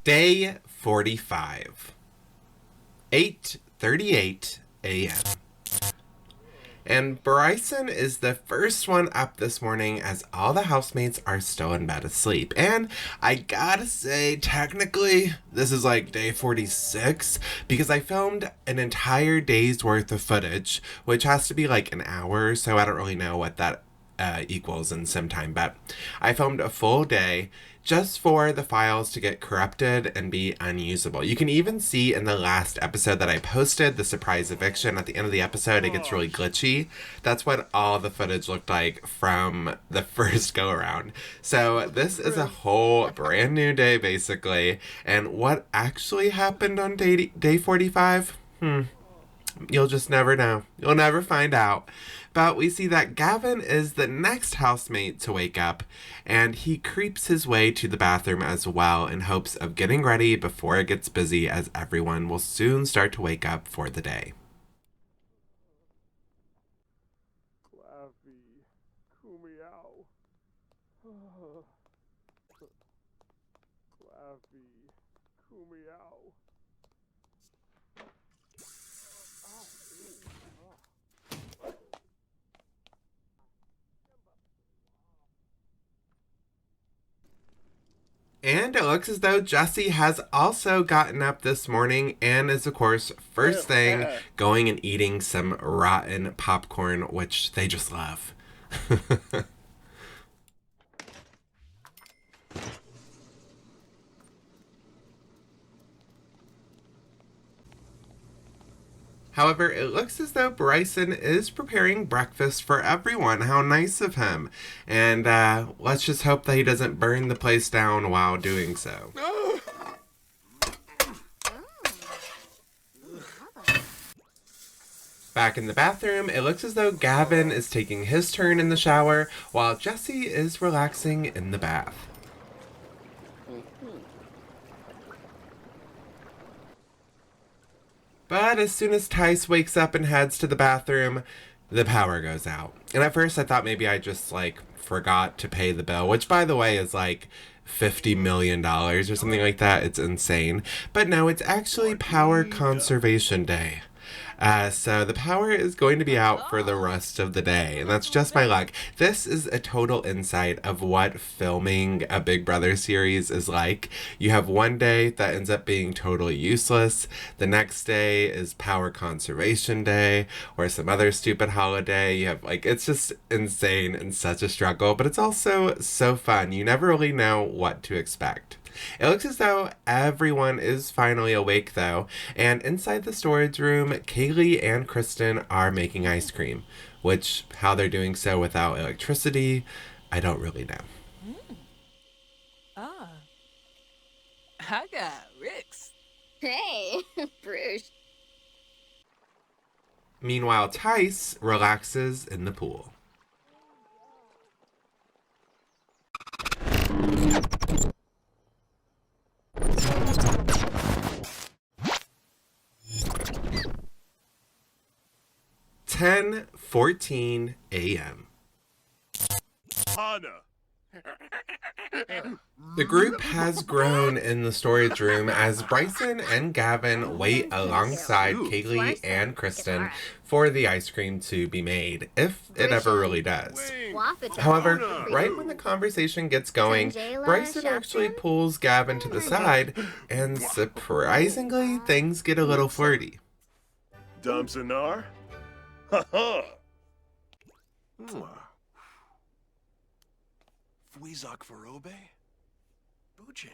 Day 45, 8:38 a.m. And Bryson is the first one up this morning as all the housemates are still in bed asleep. And I gotta say, technically, this is like day 46 because I filmed an entire day's worth of footage, which has to be like an hour, so I don't really know what that equals in sim time, but I filmed a full day just for the files to get corrupted and be unusable. You can even see in the last episode that I posted, the surprise eviction, at the end of the episode, it gets really glitchy. That's what all the footage looked like from the first go around. So this is a whole brand new day, basically. And what actually happened on day 45? You'll just never know. You'll never find out. But we see that Gavin is the next housemate to wake up, and he creeps his way to the bathroom as well in hopes of getting ready before it gets busy, as everyone will soon start to wake up for the day. And it looks as though Jesse has also gotten up this morning and is, of course, first thing going and eating some rotten popcorn, which they just love. However, it looks as though Bryson is preparing breakfast for everyone. How nice of him. And let's just hope that he doesn't burn the place down while doing so. Back in the bathroom, it looks as though Gavin is taking his turn in the shower while Jesse is relaxing in the bath. But as soon as Tice wakes up and heads to the bathroom, the power goes out. And at first I thought maybe I just forgot to pay the bill, which by the way is like $50 million or something like that. It's insane. But no, it's actually Power Conservation Day. So the power is going to be out for the rest of the day, and that's just my luck. This is a total insight of what filming a Big Brother series is like. You have one day that ends up being totally useless. The next day is Power Conservation Day or some other stupid holiday. You have it's just insane and such a struggle, but it's also so fun. You never really know what to expect. It looks as though everyone is finally awake, though, and inside the storage room, Kaylee and Kristen are making ice cream, which, how they're doing so without electricity, I don't really know. I got Ricks. Hey, Bruce. Meanwhile, Tice relaxes in the pool. Ten 14 a.m. The group has grown in the storage room as Bryson and Gavin wait alongside Kaylee and Kristen for the ice cream to be made, if it ever really does. However, right when the conversation gets going, Bryson actually pulls Gavin to the side, and surprisingly, things get a little flirty. Dumpsonar? Ha-ha! Fweezok Farobe? Booching.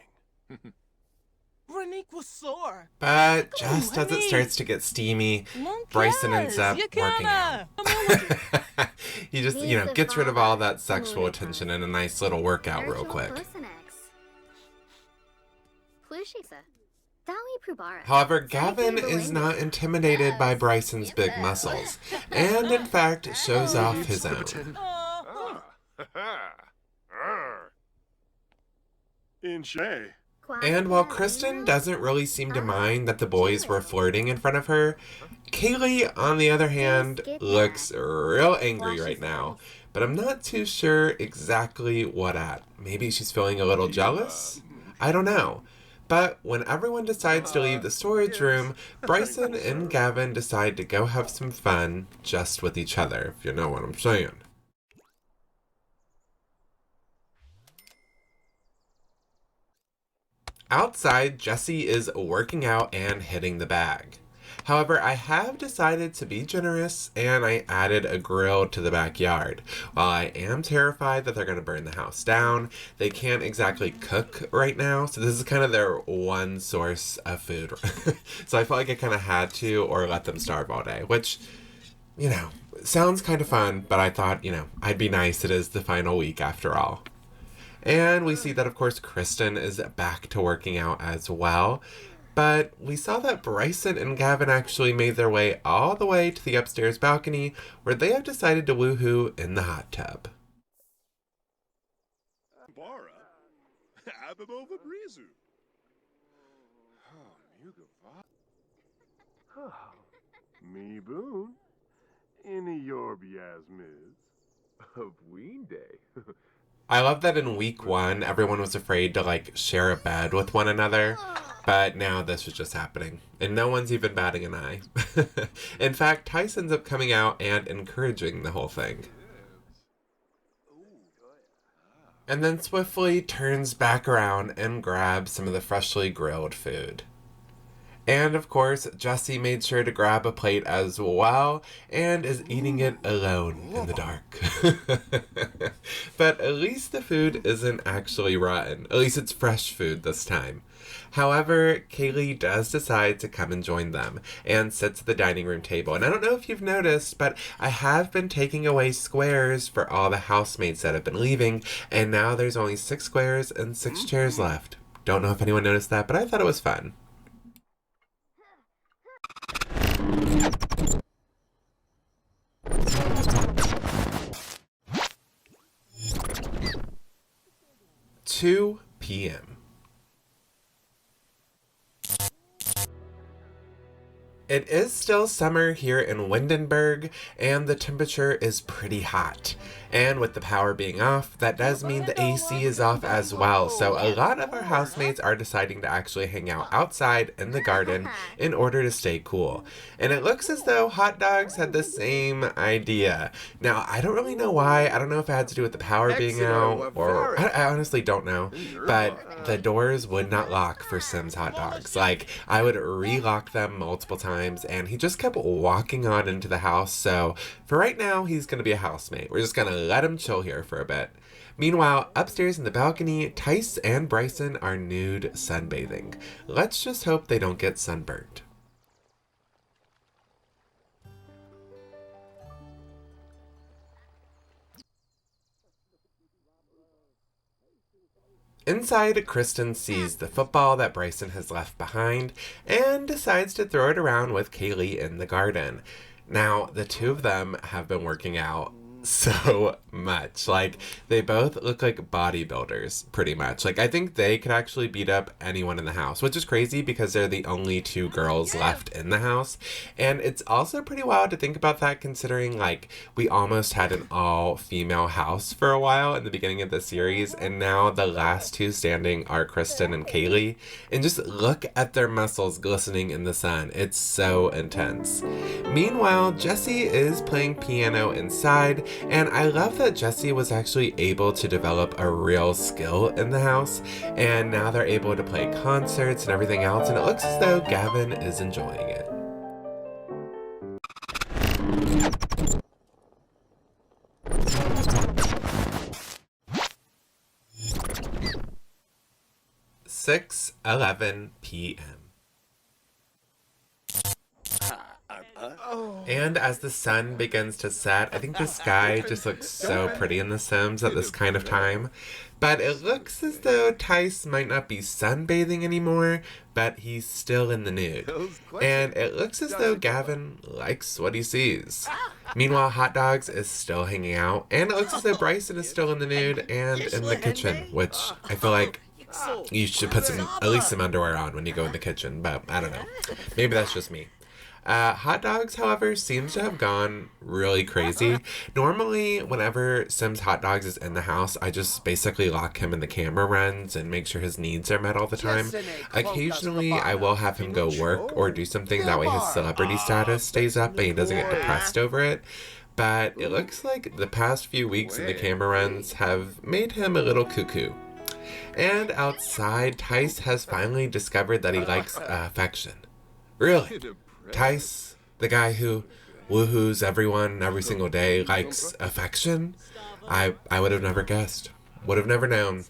Renique was sore. But just as it starts to get steamy, Bryson ends up working out. He just, gets rid of all that sexual attention in a nice little workout real quick. However, Gavin is not intimidated by Bryson's big muscles, and in fact shows off his own. And while Kristen doesn't really seem to mind that the boys were flirting in front of her, Kaylee, on the other hand, looks real angry right now. But I'm not too sure exactly what at. Maybe she's feeling a little jealous? I don't know. But when everyone decides to leave the storage room, Bryson and Gavin decide to go have some fun just with each other, if you know what I'm saying. Outside, Jesse is working out and hitting the bag. However, I have decided to be generous and I added a grill to the backyard. While I am terrified that they're going to burn the house down, they can't exactly cook right now, so this is kind of their one source of food. So I felt like I kind of had to or let them starve all day, which, you know, sounds kind of fun, but I thought, you know, I'd be nice. It is the final week after all. And we see that, of course, Kristen is back to working out as well. But we saw that Bryson and Gavin actually made their way all the way to the upstairs balcony where they have decided to woohoo in the hot tub. Bara, Abimova Brizu. Me boon, any Yorbiasmiz of Weekday. I love that in week 1, everyone was afraid to, like, share a bed with one another, but now this is just happening, and no one's even batting an eye. In fact, Tice ends up coming out and encouraging the whole thing. And then swiftly turns back around and grabs some of the freshly grilled food. And of course, Jesse made sure to grab a plate as well and is eating it alone in the dark. But at least the food isn't actually rotten. At least it's fresh food this time. However, Kaylee does decide to come and join them and sits at the dining room table. And I don't know if you've noticed, but I have been taking away squares for all the housemates that have been leaving, and now there's only 6 squares and 6 chairs left. Don't know if anyone noticed that, but I thought it was fun. (2 p.m.) It is still summer here in Windenburg, and the temperature is pretty hot. And with the power being off, that does mean the AC is off as well, so a lot of our housemates are deciding to actually hang out outside in the garden in order to stay cool. And it looks as though Hot Dogs had the same idea. Now, I don't really know why. I don't know if it had to do with the power being out, or I honestly don't know. But the doors would not lock for SimsHotdogs. Like, I would re-lock them multiple times, and he just kept walking on into the house. So for right now, he's going to be a housemate. We're just going to let him chill here for a bit. Meanwhile, upstairs in the balcony, Tice and Bryson are nude sunbathing. Let's just hope they don't get sunburnt. Inside, Kristen sees the football that Bryson has left behind and decides to throw it around with Kaylee in the garden. Now, the two of them have been working out so much. Like, they both look like bodybuilders, pretty much. Like, I think they could actually beat up anyone in the house, which is crazy because they're the only 2 girls left in the house. And it's also pretty wild to think about that, considering, like, we almost had an all-female house for a while in the beginning of the series, and now the last 2 standing are Kristen and Kaylee. And just look at their muscles glistening in the sun. It's so intense. Meanwhile, Jesse is playing piano inside, and I love that Jesse was actually able to develop a real skill in the house, and now they're able to play concerts and everything else, and it looks as though Gavin is enjoying it. (6:11 p.m.) And as the sun begins to set, I think the sky just looks so pretty in The Sims at this kind of time. But it looks as though Tice might not be sunbathing anymore, but he's still in the nude. And it looks as though Gavin likes what he sees. Meanwhile, Hot Dogs is still hanging out, and it looks as though Bryson is still in the nude and in the kitchen, which I feel like you should put at least some underwear on when you go in the kitchen, but I don't know. Maybe that's just me. Hot Dogs, however, seems to have gone really crazy. Normally, whenever Sims Hot Dogs is in the house, I just basically lock him in the camera runs and make sure his needs are met all the time. Occasionally, I will have him go work or do something, that way his celebrity status stays up and he doesn't get depressed over it. But it looks like the past few weeks in the camera runs have made him a little cuckoo. And outside, Tice has finally discovered that he likes affection. Really? Tice, the guy who woohoos everyone every single day, likes affection? I would have never guessed. Would have never known.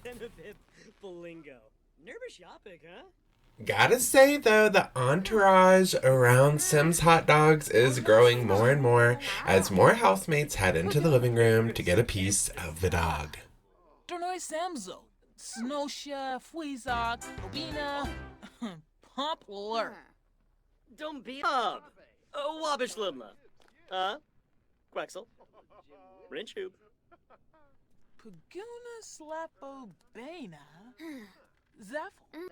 Gotta say, though, the entourage around Sims Hot Dogs is growing more and more as more housemates head into the living room to get a piece of the dog. Donoi Samzo, Snosha, Fuizak, Obina, Poplar. Don't be Wabish Limla. Quexel. Rinchhoop. Paguna Slapo Bena. Zaffle.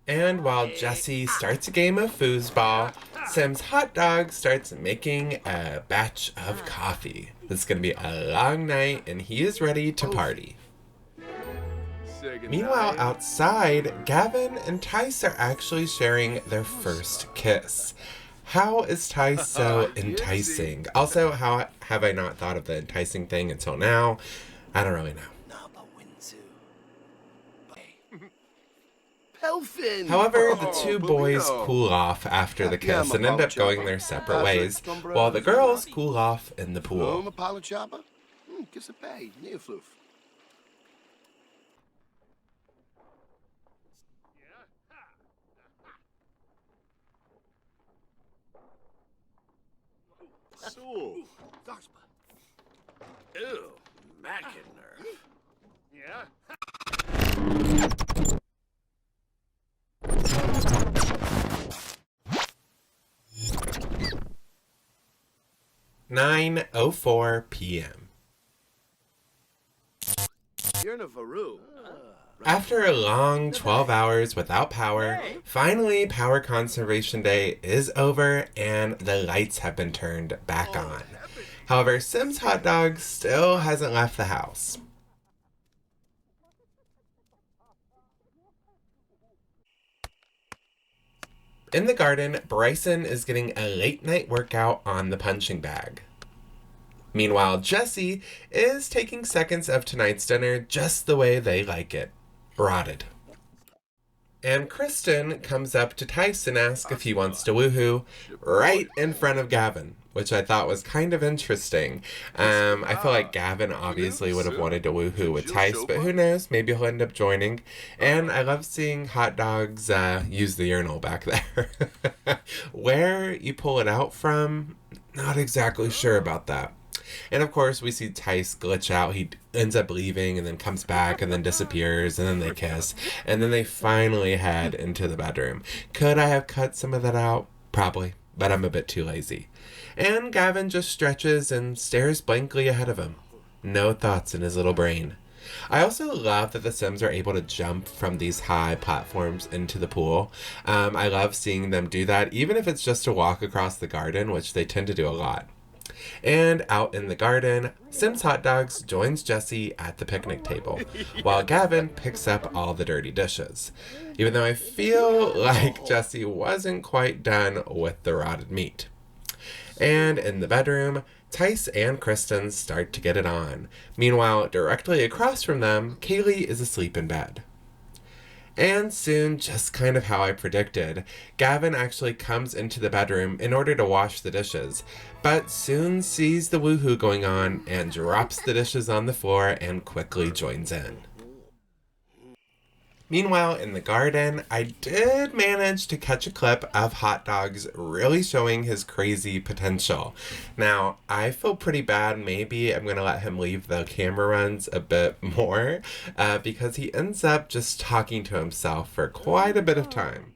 And while Jesse starts a game of foosball, Sims Hot Dog starts making a batch of coffee. It's gonna be a long night and he is ready to party. Meanwhile, outside, Gavin and Tice are actually sharing their first kiss. How is Tice so enticing? Also, how have I not thought of the enticing thing until now? I don't really know. However, the two boys cool off after the kiss and end up going their separate ways, while the girls cool off in the pool. So. Ew, Mackinder. Yeah. 9:04 p.m. You're in a Varu. After a long 12 hours without power, finally Power Conservation Day is over and the lights have been turned back on. However, Sims Hot Dog still hasn't left the house. In the garden, Bryson is getting a late night workout on the punching bag. Meanwhile, Jesse is taking seconds of tonight's dinner just the way they like it. Rotted. And Kristen comes up to Tice and asks if he wants to woohoo right in front of Gavin, which I thought was kind of interesting. I feel like Gavin obviously would have wanted to woohoo with Tice, but who knows? Maybe he'll end up joining. And I love seeing Hot Dogs use the urinal back there. Where you pull it out from, not exactly sure about that. And of course, we see Tice glitch out. He ends up leaving and then comes back and then disappears and then they kiss. And then they finally head into the bedroom. Could I have cut some of that out? Probably, but I'm a bit too lazy. And Gavin just stretches and stares blankly ahead of him. No thoughts in his little brain. I also love that the Sims are able to jump from these high platforms into the pool. I love seeing them do that, even if it's just to walk across the garden, which they tend to do a lot. And out in the garden, Sims Hot Dogs joins Jesse at the picnic table, while Gavin picks up all the dirty dishes. Even though I feel like Jesse wasn't quite done with the rotted meat. And in the bedroom, Tice and Kristen start to get it on. Meanwhile, directly across from them, Kaylee is asleep in bed. And soon, just kind of how I predicted, Gavin actually comes into the bedroom in order to wash the dishes, but soon sees the woohoo going on and drops the dishes on the floor and quickly joins in. Meanwhile, in the garden, I did manage to catch a clip of Hot Dogs really showing his crazy potential. Now, I feel pretty bad. Maybe I'm going to let him leave the camera runs a bit more because he ends up just talking to himself for quite a bit of time.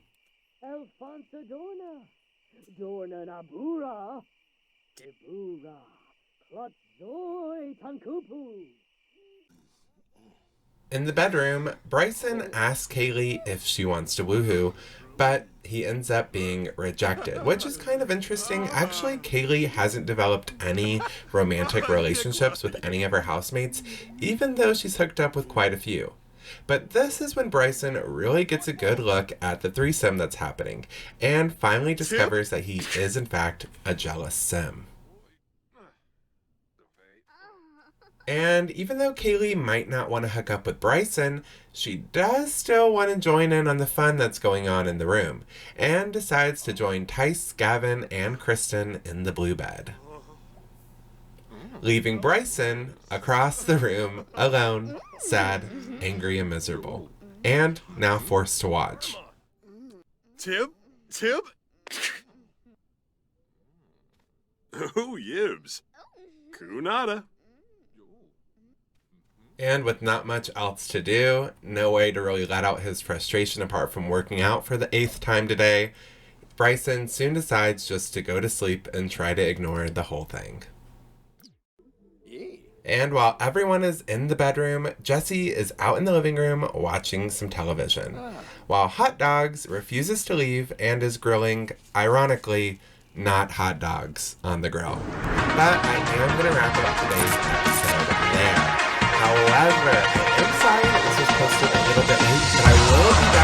In the bedroom, Bryson asks Kaylee if she wants to woohoo, but he ends up being rejected, which is kind of interesting. Actually, Kaylee hasn't developed any romantic relationships with any of her housemates, even though she's hooked up with quite a few. But this is when Bryson really gets a good look at the threesome that's happening, and finally discovers that he is in fact a jealous sim. And even though Kaylee might not want to hook up with Bryson, she does still want to join in on the fun that's going on in the room, and decides to join Tice, Gavin, and Kristen in the blue bed, leaving Bryson across the room alone, sad, angry, and miserable, and now forced to watch. Tib? Oh, yibs. Kunada. And with not much else to do, no way to really let out his frustration apart from working out for the 8th time today, Bryson soon decides just to go to sleep and try to ignore the whole thing. And while everyone is in the bedroom, Jesse is out in the living room watching some television, while Hot Dogs refuses to leave and is grilling, ironically, not hot dogs on the grill. But I am going to wrap up today's episode there. However, I am sorry that this was posted a little bit late, but I will be back